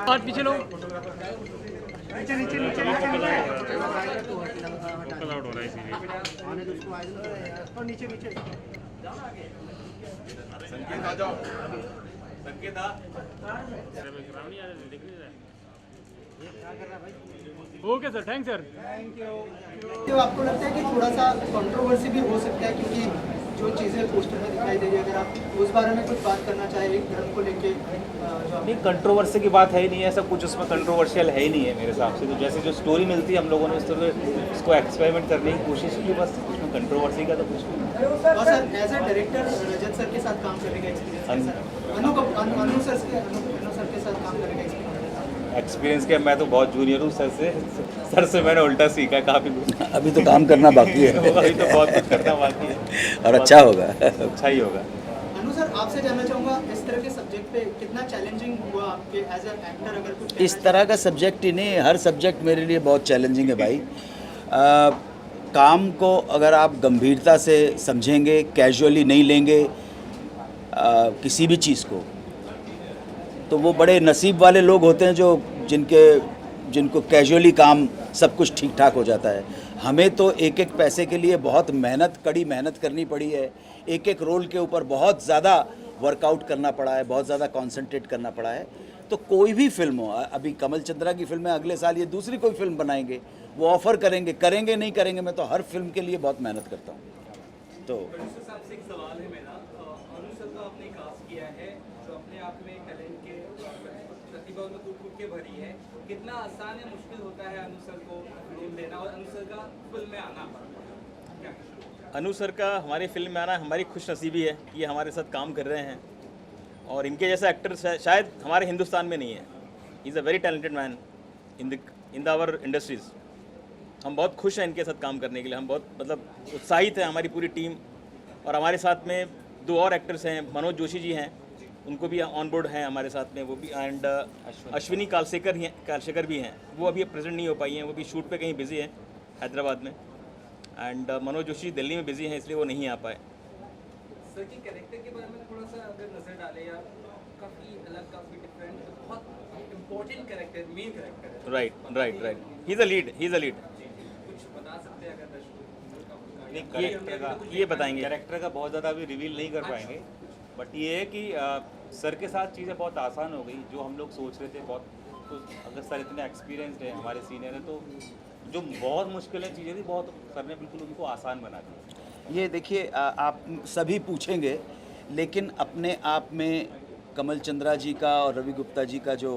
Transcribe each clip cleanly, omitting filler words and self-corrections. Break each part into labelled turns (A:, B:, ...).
A: हाथ पीछे लो।
B: नीचे नीचे नीचे नीचे नीचे
A: आउट हो रहा है इसीलिए।
B: और नीचे नीचे
C: संकेत आ जाओ, संकेत आ।
A: Okay sir, thank sir.
B: तो आपको लगता है कि थोड़ा सा कंट्रोवर्सी भी हो सकता है, क्योंकि जो चीज़ें पोस्टर में दिखाई दे रही है, अगर आप उस बारे में कुछ बात करना चाहें एक धर्म को लेके जो
D: नहीं, कंट्रोवर्सी की बात है ही नहीं है, ऐसा कुछ उसमें कंट्रोवर्शियल है ही नहीं है मेरे हिसाब से। तो जैसे जो स्टोरी मिलती है हम लोगों ने उस तरह उसको एक्सपेरिमेंट करने की कोशिश की, बस उसमें कंट्रोवर्सी का तो कुछ नहीं।
B: और sir as a director Rajat sir के साथ काम करने का एक्सपीरियंस अनु सर के साथ काम करने का एक्सपीरियंस
D: एक्सपीरियंस क्या, मैं तो बहुत जूनियर हूँ सर से मैंने उल्टा सीखा है काफ़ी कुछ।
E: अभी तो काम करना बाकी है
D: अभी तो बहुत कुछ करना बाकी है
E: और अच्छा होगा।
D: अच्छा ही होगा।
B: अनु सर, आपसे जानना चाहूँगा, इस तरह के सब्जेक्ट पे कितना चैलेंजिंग हुआ आपके एज अ एक्टर, अगर कुछ
E: इस तरह का सब्जेक्ट ही नहीं, हर सब्जेक्ट मेरे लिए बहुत चैलेंजिंग है भाई। काम को अगर आप गंभीरता से समझेंगे, कैजुअली नहीं लेंगे किसी भी चीज़ को, तो वो बड़े नसीब वाले लोग होते हैं जो जिनको कैजुअली काम सब कुछ ठीक ठाक हो जाता है। हमें तो एक एक पैसे के लिए बहुत कड़ी मेहनत करनी पड़ी है, एक एक रोल के ऊपर बहुत ज़्यादा वर्कआउट करना पड़ा है, बहुत ज़्यादा कंसंट्रेट करना पड़ा है। तो कोई भी फिल्म हो, अभी कमल चंद्रा की फिल्म है, अगले साल ये दूसरी कोई फिल्म बनाएंगे, वो ऑफ़र करेंगे नहीं करेंगे, मैं तो हर फिल्म के लिए बहुत मेहनत करता हूँ। तो
C: एक सवाल है मेरा, अनु सर का आपने कास्ट किया है, जो अपने आप में टैलेंट के प्रतिभा में कूद के भरी है, कितना आसान या मुश्किल होता है अनु सर को रोल देना और अनु सर का फिल्म में आना? क्या
D: अनु सर का हमारी फिल्म में आना हमारी खुशनसीबी है कि ये हमारे साथ काम कर रहे हैं, और इनके जैसा एक्टर शायद हमारे हिंदुस्तान में नहीं है। He is a very talented man in our industries. हम बहुत खुश हैं इनके साथ काम करने के लिए, हम बहुत उत्साहित हैं, हमारी पूरी टीम। और हमारे साथ में 2 और एक्टर्स हैं, मनोज जोशी जी हैं, उनको भी ऑन बोर्ड हैं हमारे साथ में, वो भी, एंड अश्विनी कालशेकर भी हैं। वो अभी प्रेजेंट नहीं हो पाई हैं, वो भी शूट पे कहीं बिजी हैं हैदराबाद में, एंड मनोज जोशी दिल्ली में बिजी हैं, इसलिए वो नहीं आ पाए।
C: सर की कैरेक्टर के बारे में थोड़ा सा अगर नजर डाले, या काफ़ी अलग, काफ़ी डिफरेंट, बहुत इम्पोर्टेंट कैरेक्टर, मेन कैरेक्टर है।
D: Right he is a lead.
C: कुछ बता सकते हैं अगर दर्शकों?
D: ये बताएंगे।
F: कैरेक्टर का बहुत ज़्यादा अभी रिवील नहीं कर पाएंगे, बट ये है कि सर के साथ चीज़ें बहुत आसान हो गई। जो हम लोग सोच रहे थे बहुत, तो अगर सर इतने एक्सपीरियंसड है, हमारे सीनियर हैं, तो जो बहुत मुश्किलें चीज़ें थी, बहुत सर ने बिल्कुल उनको आसान बना दी।
E: ये देखिए, आप सभी पूछेंगे, लेकिन अपने आप में कमल चंद्रा जी का और रवि गुप्ता जी का जो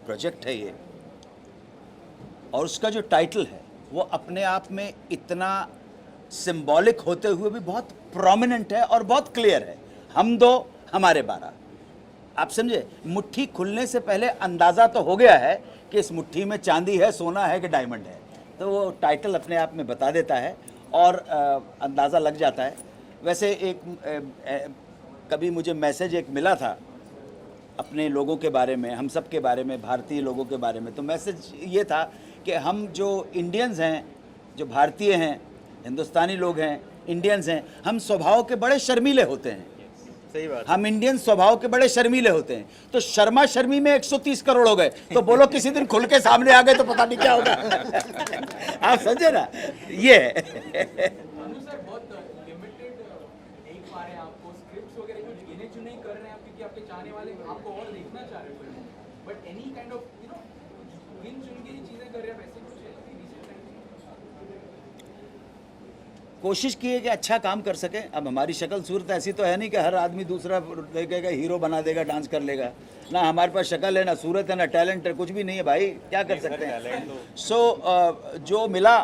E: प्रोजेक्ट है ये, और उसका जो टाइटल है, वो अपने आप में इतना सिंबॉलिक होते हुए भी बहुत प्रोमिनेंट है और बहुत क्लियर है। हम 2 हमारे 12। आप समझे, मुट्ठी खुलने से पहले अंदाज़ा तो हो गया है कि इस मुट्ठी में चांदी है, सोना है कि डायमंड है। तो वो टाइटल अपने आप में बता देता है और अंदाज़ा लग जाता है। वैसे कभी मुझे मैसेज एक मिला था अपने लोगों के बारे में, हम सब के बारे में, भारतीय लोगों के बारे में। तो मैसेज ये था कि हम जो इंडियंस हैं, जो भारतीय हैं, हिंदुस्तानी लोग हैं, इंडियंस हैं, हम स्वभाव के बड़े शर्मीले होते हैं।
D: सही बात।
E: हम इंडियन स्वभाव के बड़े शर्मीले होते हैं। तो शर्मा शर्मी में 130 करोड़ हो गए, तो बोलो किसी दिन खुल के सामने आ गए तो पता नहीं क्या होगा। आप समझे ना, ये
C: अनु सर बहुत लिमिटेड देख पा रहे हैं आपको, स्क्रिप्ट्स वगैरह कुछ गिने चुने कर रहे हैं आप, क्योंकि आपके चाहने वाले आपको और देखना चाह रहे हैं, बट एनी काइंड ऑफ गिन चुन के ही चीज़ें कर रहे हैं, वैसे कुछ है recent time में?
E: कोशिश की है कि अच्छा काम कर सकें। अब हमारी शक्ल सूरत ऐसी तो है नहीं कि हर आदमी दूसरा देखेगा हीरो बना देगा, डांस कर लेगा। ना हमारे पास शक्ल है, ना सूरत है, ना टैलेंट है, कुछ भी नहीं है भाई, क्या कर सकते हैं। सो जो मिला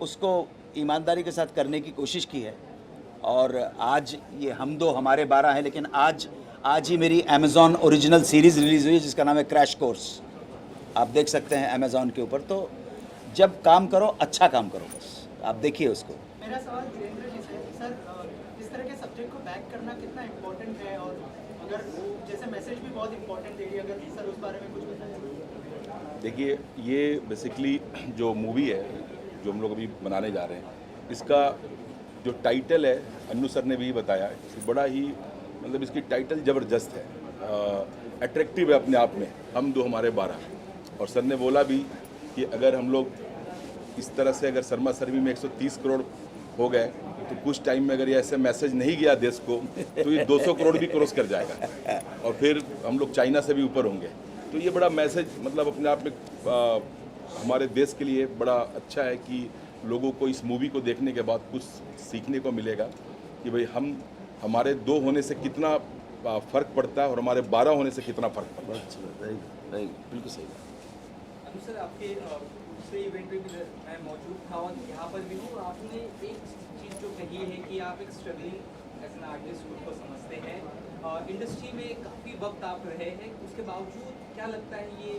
E: उसको ईमानदारी के साथ करने की कोशिश की है। और आज ये हम 2 हमारे 12 हैं, लेकिन आज ही मेरी अमेज़ॉन ओरिजिनल सीरीज़ रिलीज़ हुई है जिसका नाम है क्रैश कोर्स। आप देख सकते हैं अमेज़ॉन के ऊपर। तो जब काम करो, अच्छा काम करो, बस आप देखिए उसको।
B: मेरा सवाल वीरेंद्र जी से, सर इस तरह के सब्जेक्ट को बैक करना कितना इम्पोर्टेंट है, और अगर जैसे मैसेज भी बहुत इम्पोर्टेंट दे रही है, अगर सर उस बारे में कुछ बताएं।
G: देखिए, ये बेसिकली जो मूवी है जो हम लोग अभी बनाने जा रहे हैं, इसका जो टाइटल है, अन्नू सर ने भी बताया, बड़ा ही मतलब इसकी टाइटल ज़बरदस्त है, अट्रैक्टिव है अपने आप में, हम दो हमारे 12। और सर ने बोला भी कि अगर हम लोग इस तरह से अगर शर्मा सर्वी में 130 करोड़ हो गए तो कुछ टाइम में अगर ये ऐसे मैसेज नहीं गया देश को तो ये 200 करोड़ भी क्रॉस कर जाएगा और फिर हम लोग चाइना से भी ऊपर होंगे। तो ये बड़ा मैसेज मतलब अपने आप में हमारे देश के लिए बड़ा अच्छा है कि लोगों को इस मूवी को देखने के बाद कुछ सीखने को मिलेगा कि भाई हमारे 2 होने से कितना फ़र्क पड़ता है और हमारे 12 होने से कितना फ़र्क पड़ता है।
E: बिल्कुल सही बात।
C: अनु सर, आपके दूसरे इवेंट में भी मैं मौजूद था और यहाँ पर भी हूँ। आपने एक चीज़ जो कही है कि आप एक स्ट्रगलिंग एज एन आर्टिस्ट खुद को समझते हैं, इंडस्ट्री में काफ़ी वक्त आप रहे हैं, उसके बावजूद क्या लगता है ये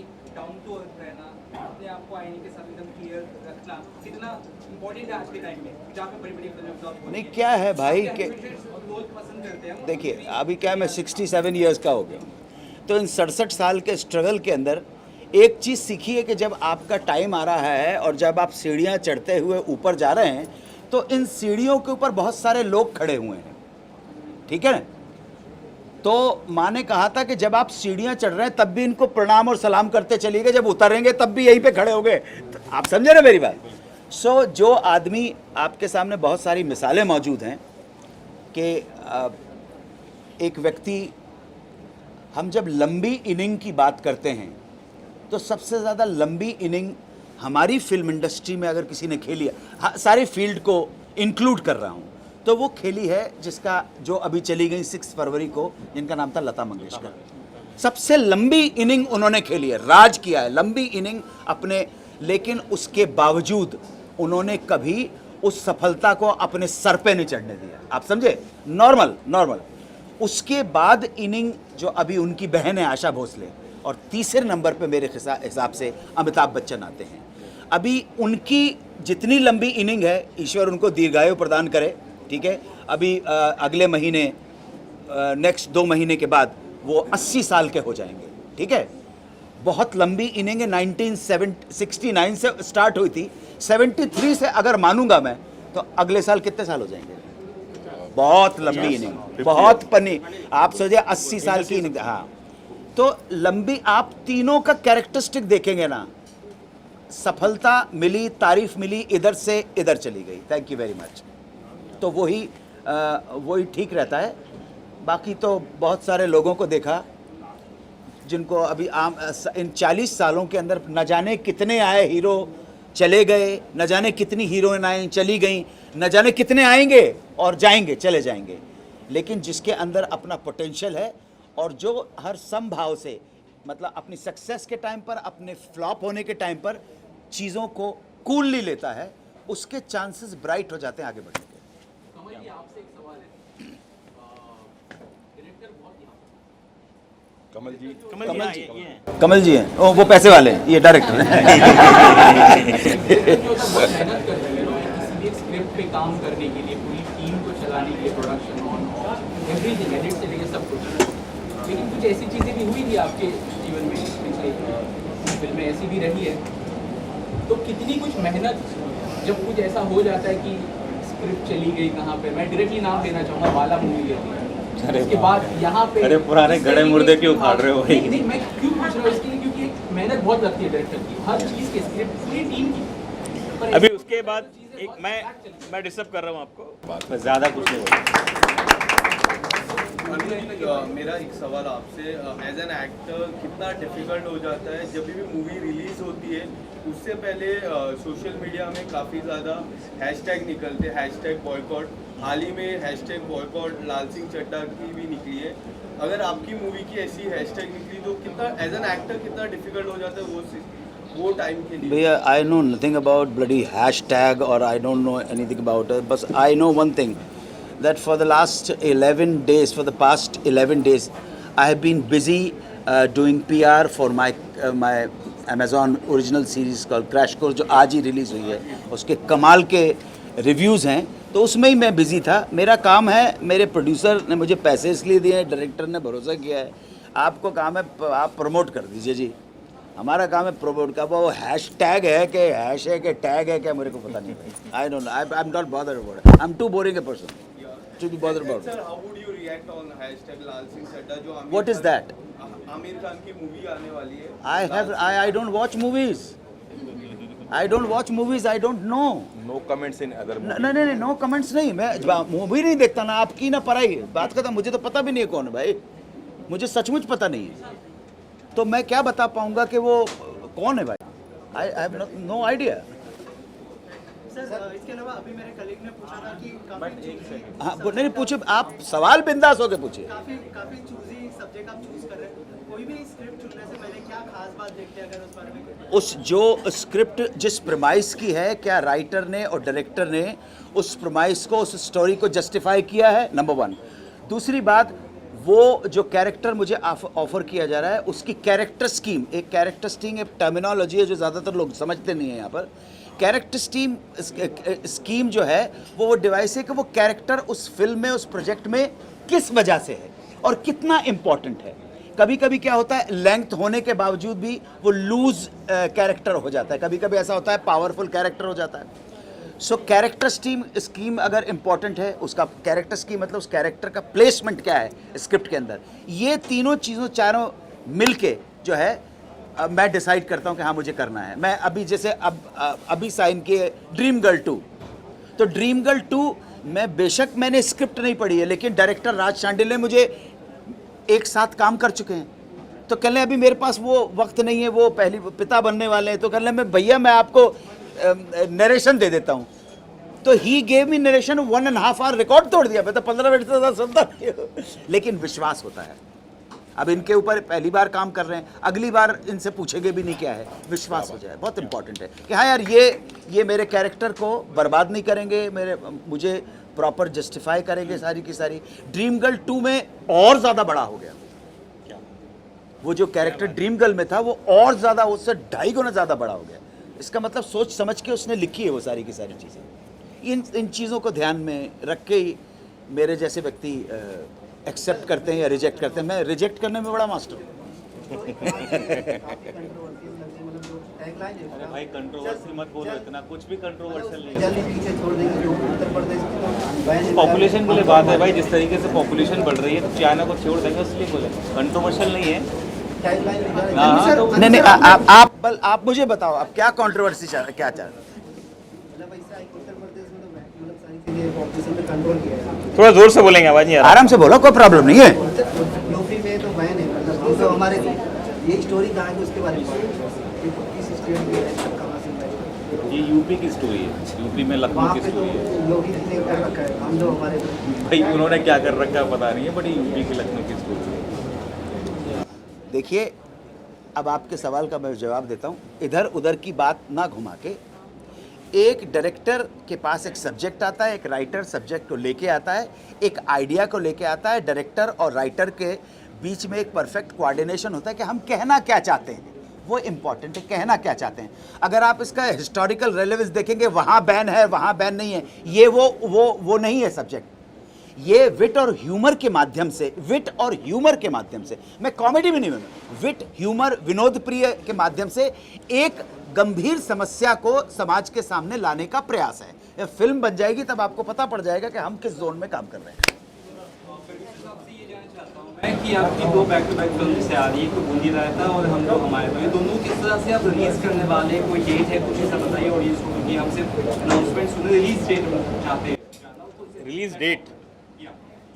C: एक डाउन टू अर्थ रहना, अपने आप को आईने के साथ एकदम क्लियर रखना कितना इम्पोर्टेंट है आज के टाइम में जहाँ पे बड़ी बड़ी फिल्में फ्लॉप होती हैं?
E: नहीं, क्या है भाई कि
C: लोग पसंद करते हैं।
E: देखिए अभी क्या मैं 67 ईयर्स का हो गया, तो इन 67 साल के स्ट्रगल के अंदर एक चीज़ सीखी है कि जब आपका टाइम आ रहा है और जब आप सीढ़ियाँ चढ़ते हुए ऊपर जा रहे हैं तो इन सीढ़ियों के ऊपर बहुत सारे लोग खड़े हुए हैं, ठीक है ना। तो माँ ने कहा था कि जब आप सीढ़ियाँ चढ़ रहे हैं तब भी इनको प्रणाम और सलाम करते चलिएगा, जब उतरेंगे तब भी यहीं पे खड़े होंगे। तो आप समझे ना मेरी बात। सो जो आदमी, आपके सामने बहुत सारी मिसालें मौजूद हैं कि एक व्यक्ति, हम जब लंबी इनिंग की बात करते हैं तो सबसे ज़्यादा लंबी इनिंग हमारी फिल्म इंडस्ट्री में अगर किसी ने खेली है, हाँ सारी फील्ड को इंक्लूड कर रहा हूँ, तो वो खेली है जिसका जो अभी चली गई 6 फरवरी को, जिनका नाम था लता मंगेशकर। सबसे लंबी इनिंग उन्होंने खेली है, राज किया है लंबी इनिंग अपने, लेकिन उसके बावजूद उन्होंने कभी उस सफलता को अपने सर पे नहीं चढ़ने दिया। आप समझे, नॉर्मल। उसके बाद इनिंग जो अभी उनकी बहन है आशा भोसले, और तीसरे नंबर पे मेरे हिसाब से अमिताभ बच्चन आते हैं। अभी उनकी जितनी लंबी इनिंग है, ईश्वर उनको दीर्घायु प्रदान करे, ठीक है। अभी अगले महीने नेक्स्ट 2 महीने के बाद वो 80 साल के हो जाएंगे, ठीक है। बहुत लंबी इनिंग है, 1969 से स्टार्ट हुई थी, 73 से अगर मानूंगा मैं तो अगले साल कितने साल हो जाएंगे? बहुत लंबी इनिंग, बहुत पन्नी। आप सोचिए 80 साल की इनिंग, हाँ। तो लंबी, आप तीनों का कैरेक्टरिस्टिक देखेंगे ना, सफलता मिली, तारीफ मिली, इधर से इधर चली गई, थैंक यू वेरी मच। तो वही ठीक रहता है। बाकी तो बहुत सारे लोगों को देखा जिनको अभी इन 40 सालों के अंदर न जाने कितने आए हीरो चले गए, न जाने कितनी हीरोइन आई चली गई, न जाने कितने आएंगे और जाएंगे, चले जाएंगे, लेकिन जिसके अंदर अपना पोटेंशियल है और जो हर संभाव से, मतलब अपनी सक्सेस के टाइम पर, अपने फ्लॉप होने के टाइम पर चीज़ों को कूलली लेता है, उसके चांसेस ब्राइट हो जाते हैं आगे बढ़ने के।
C: कमल जी, आपसे एक सवाल है। डायरेक्टर बहुत यहाँ
E: कमल जी हैं, ओ वो पैसे वाले हैं, ये डायरेक्टर हैं।
C: बहुत मेहनत कर रहे हैं किसी एक स्क्रिप्ट पे काम करने के लिए, पूरी टीम को चलाने के लिए, प्रोडक्शन ऑन एवरीथिंग, एडिट से लेकर सब कुछ। लेकिन कुछ ऐसी चीज़ें भी हुई थी आपके जीवन में, पिछले फिल्में ऐसी भी रही है, तो कितनी कुछ मेहनत जब कुछ ऐसा हो जाता है कि स्क्रिप्ट चली गई कहाँ पे, मैं डायरेक्टली नाम देना चाहूँगा, वाला मूवी है, उसके बाद यहाँ पे
D: अरे पुराने गड़े मुर्दे क्यों उखाड़ रहे हो?
C: नहीं, मैं क्यों पूछ रहा हूँ इसके लिए, क्योंकि एक मेहनत बहुत लगती है डायरेक्टर की, हर चीज़ की, स्क्रिप्ट पूरी टीम की। पर
D: अभी उसके बाद एक मैं डिस्टर्ब कर रहा हूँ आपको, मैं ज़्यादा कुछ नहीं बोलूँ।
H: मेरा एक सवाल आपसे, एज एन एक्टर कितना डिफ़िकल्ट हो जाता है जब भी मूवी रिलीज़ होती है, उससे पहले सोशल मीडिया में काफ़ी ज़्यादा हैशटैग निकलते हैं, हैशटैग बॉयकॉट, हाल ही में हैशटैग बॉयकॉट लाल सिंह चड्ढा की भी निकली है। अगर आपकी मूवी की ऐसी हैशटैग निकली तो कितना एज एन एक्टर कितना डिफ़िकल्ट हो जाता है वो टाइम के लिए?
E: भैया, I know nothing about bloody hashtag और I don't know anything about it, बस I know one thing, that for the last 11 days, for the past 11 days, I have been busy doing PR for my Amazon original series called Crash Course, जो आज ही release हुई है। उसके कमाल के reviews हैं, तो उसमें ही मैं बिज़ी था। मेरा काम है, मेरे प्रोड्यूसर ने मुझे पैसे इसलिए दिए हैं, डायरेक्टर ने भरोसा किया है, आपको काम है आप प्रमोट कर दीजिए जी। हमारा काम है प्रमोट का। वो हैश टैग है कि हैश है कि टैग है क्या, मेरे को पता नहीं भाई। I don't know, I am not bothered about it, I am too boring a person to be bothered about.
H: Sir, how would you react on hashtag Lal Singh Chaddha जो
E: What is that?
H: Aamir Khan की movie आने वाली है.
E: I don't watch movies. I don't watch movies. I don't know.
G: No comments in other
E: नहीं, no comments नहीं. मैं movie नहीं देखता ना, आपकी ना पढ़ाई. बात करता, मुझे तो पता भी नहीं है कौन है भाई. मुझे सचमुच पता नहीं है. तो मैं क्या बता पाऊंगा कि वो कौन है भाई. I have no idea.
B: Sir इसके अलावा अभी मेरे कलीग ने पूछा था कि काफी
E: हाँ, नहीं पूछे आप सवाल बिंदास होके पूछे.
B: काफी चूजी सब्जेक्ट आप चूज कर रहे हैं. कोई भी स्क्रिप्ट चुनने से पहले क्या खास बात देखते हैं, अगर उस बारे में
E: उस जो स्क्रिप्ट जिस प्रमाइस की है, क्या राइटर ने और डायरेक्टर ने उस प्रमाइस को, उस स्टोरी को जस्टिफाई किया है, नंबर 1. दूसरी बात, वो जो कैरेक्टर मुझे ऑफर किया जा रहा है उसकी कैरेक्टर स्कीम, एक कैरेक्टर स्कीम एक टर्मिनोलॉजी है जो ज़्यादातर लोग समझते नहीं हैं यहाँ पर. कैरेक्टर स्कीम जो है वो डिवाइस है कि वो कैरेक्टर उस फिल्म में, उस प्रोजेक्ट में किस वजह से है और कितना इम्पॉर्टेंट है. कभी कभी क्या होता है, लेंथ होने के बावजूद भी वो लूज कैरेक्टर हो जाता है. कभी कभी ऐसा होता है पावरफुल कैरेक्टर हो जाता है. सो कैरेक्टर स्कीम अगर इम्पॉर्टेंट है, उसका कैरेक्टर स्कीम मतलब उस कैरेक्टर का प्लेसमेंट क्या है स्क्रिप्ट के अंदर, ये तीनों चीज़ों चारों मिल के जो है मैं डिसाइड करता हूँ कि हाँ मुझे करना है. मैं अभी जैसे अभी साइन किए ड्रीम गर्ल 2, तो ड्रीम गर्ल 2 मैं बेशक मैंने स्क्रिप्ट नहीं पढ़ी है, लेकिन डायरेक्टर राज शांडिल ने मुझे एक साथ काम कर चुके हैं. तो कल अभी मेरे पास वो वक्त नहीं है, वो पहली पिता बनने वाले हैं. तो कल मैं भैया मैं आपको नरेशन दे देता हूँ. तो he gave me narration 1.5 hour, record तोड़ दिया. मैं तो 15 मिनट से ज़्यादा सुनता नहीं हूँ, लेकिन विश्वास होता है. अब इनके ऊपर पहली बार काम कर रहे हैं, अगली बार इनसे पूछेंगे भी नहीं क्या है, विश्वास हो जाए. बहुत इंपॉर्टेंट है कि हाँ यार ये मेरे कैरेक्टर को बर्बाद नहीं करेंगे, मुझे प्रॉपर जस्टिफाई करेंगे सारी की सारी. ड्रीम गर्ल 2 में और ज़्यादा बड़ा हो गया. वो जो कैरेक्टर ड्रीम गर्ल में था वो और ज़्यादा, उससे 2.5 गुना ज़्यादा बड़ा हो गया. इसका मतलब सोच समझ के उसने लिखी है वो सारी की सारी चीज़ें. इन चीज़ों को ध्यान में रख के ही मेरे जैसे व्यक्ति एक्सेप्ट करते हैं या रिजेक्ट करते हैं. मैं रिजेक्ट करने में बड़ा मास्टर हूँ.
F: अरे भाई कंट्रोवर्सी मत बोलो इतना, कुछ भी कंट्रोवर्शियल नहीं है. पॉपुलेशन के लिए बात है भाई, जिस तरीके से पॉपुलेशन बढ़ रही है तो चाइना को छोड़ देंगे, उसके बोले कंट्रोवर्शियल नहीं है.
E: नहीं आप मुझे बताओ आप क्या कंट्रोवर्सी क्या चाह रहे
D: थोड़ा जोर से बोलेंगे, आवाज नहीं आ रहा.
E: आराम से बोलो, कोई प्रॉब्लम नहीं है.
I: यूपी में तो बैन है, मतलब तो हमारे ये स्टोरी कहाँ है उसके बारे में, किस स्टेट में है, कहाँ से है?
F: ये यूपी की स्टोरी है, यूपी में लखनऊ
I: वहाँ
F: की
I: पे तो
F: स्टोरी है.
I: योगी जी ने कर रखा है, हम लोग हमारे
F: भाई उन्होंने क्या कर रखा है पता नहीं है, बट ये यूपी की लखनऊ की स्टोरी है.
E: देखिए, अब आपके सवाल का मैं जवाब देता हूँ. इधर उधर की बात ना घुमा के, एक डायरेक्टर के पास एक सब्जेक्ट आता है, एक राइटर सब्जेक्ट को लेके आता है, एक आइडिया को लेके आता है. डायरेक्टर और राइटर के बीच में एक परफेक्ट कोऑर्डिनेशन होता है कि हम कहना क्या चाहते हैं, वो इम्पॉर्टेंट है. कहना क्या चाहते हैं. अगर आप इसका हिस्टोरिकल रेलेवेंस देखेंगे, वहाँ बैन है, वहाँ बैन नहीं है, ये वो नहीं है सब्जेक्ट. ये विट और ह्यूमर के माध्यम से, विट और ह्यूमर के माध्यम से, मैं कॉमेडी भी नहीं हूँ, विट ह्यूमर विनोद प्रिय के माध्यम से एक गंभीर समस्या को समाज के सामने लाने का प्रयास है. ये फिल्म बन जाएगी तब आपको पता पड़ जाएगा कि हम किस जोन में काम कर रहे हैं.
J: मैं कि आपकी 2 बैक टू बैक फिल्म से आ रही है, कोई बूंदी रायता और हम लोग हमारे, तो ये दोनों किस तरह से आप रिलीज करने वाले, कोई डेट है, कुछ ऐसा बताइए ऑडियंस को, क्योंकि हम सिर्फ अनाउंसमेंट सुने, रिलीज डेट चाहते हैं.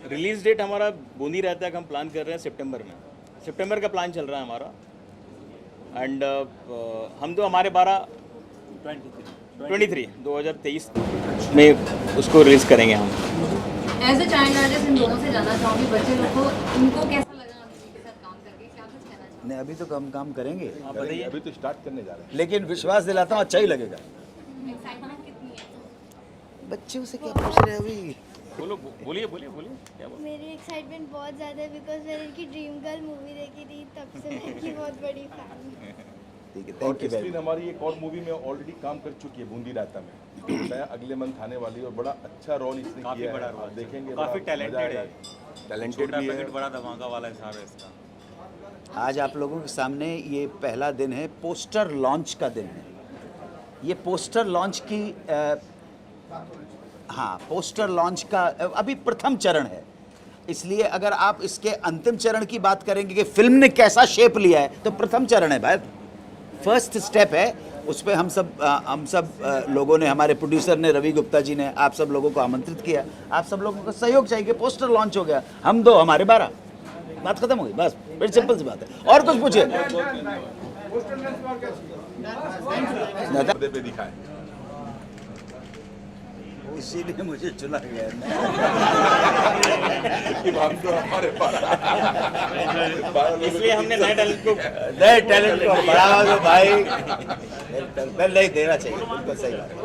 D: रिलीज डेट हमारा बूंदी रहता है कि हम प्लान कर रहे हैं सितंबर का प्लान चल रहा है हमारा. एंड हम तो हमारे 2023 में उसको रिलीज करेंगे हम.
K: एज अ चाइल्ड आर्टिस्ट इन दोनों से जानना चाहूँगी, बच्चे लोग को इनको कैसा लगा अभिजीत के साथ काम करके, क्या कुछ कहना चाहते
E: नहीं, अभी तो काम करेंगे,
G: अभी तो स्टार्ट करने जा रहे हैं.
E: लेकिन विश्वास दिलाता हूँ अच्छा ही लगेगा.
K: हैं? एक्साइटमेंट कितनी है?
E: बच्चों से क्या पूछ रहे हैं अभी.
D: बोलिए क्या बोल.
L: मेरी एक्साइटमेंट बहुत ज़्यादा है बिकॉज मैंने इनकी ड्रीम गर्ल मूवी देखी थी, तब से मैं इनकी बहुत बड़ी फैन हूँ.
E: ठीक है,
G: और
E: थैंक यू वेरी
G: स्क्रीन हमारी एक और मूवी में ऑलरेडी काम कर चुकी है, बूंदी रायता में. बताया अगले मंथ आने वाली है और बड़ा अच्छा रोल इसने
F: काफी
G: किया
F: बड़ा
G: है.
F: रोल
G: आप देखेंगे,
F: काफी टैलेंटेड है,
G: टैलेंटेड भी है.
F: बड़ा धमाका वाला हिसाब है इसका.
E: आज आप लोगों के सामने ये पहला दिन है, पोस्टर लॉन्च का दिन है. ये पोस्टर लॉन्च की पोस्टर लॉन्च का अभी प्रथम चरण है. इसलिए अगर आप इसके अंतिम चरण की बात करेंगे कि फिल्म ने कैसा शेप लिया है, तो प्रथम चरण है भाई, फर्स्ट स्टेप है। उस पर हम सब लोगों ने, हमारे प्रोड्यूसर ने, रवि गुप्ता जी ने आप सब लोगों को आमंत्रित किया। आप सब लोगों का सहयोग चाहिए। पोस्टर लॉन्च हो गया, हम 2 हमारे 12, बात खत्म हो गई। बस बड़ी सिंपल सी बात है। और कुछ पूछिए।
G: पे दिखाए,
E: इसीलिए मुझे चुना गया
G: कि हम तो हमारे
D: इसलिए हमने नए टैलेंट को
E: बढ़ावा दो भाई, नहीं देना चाहिए, बिल्कुल सही बात है।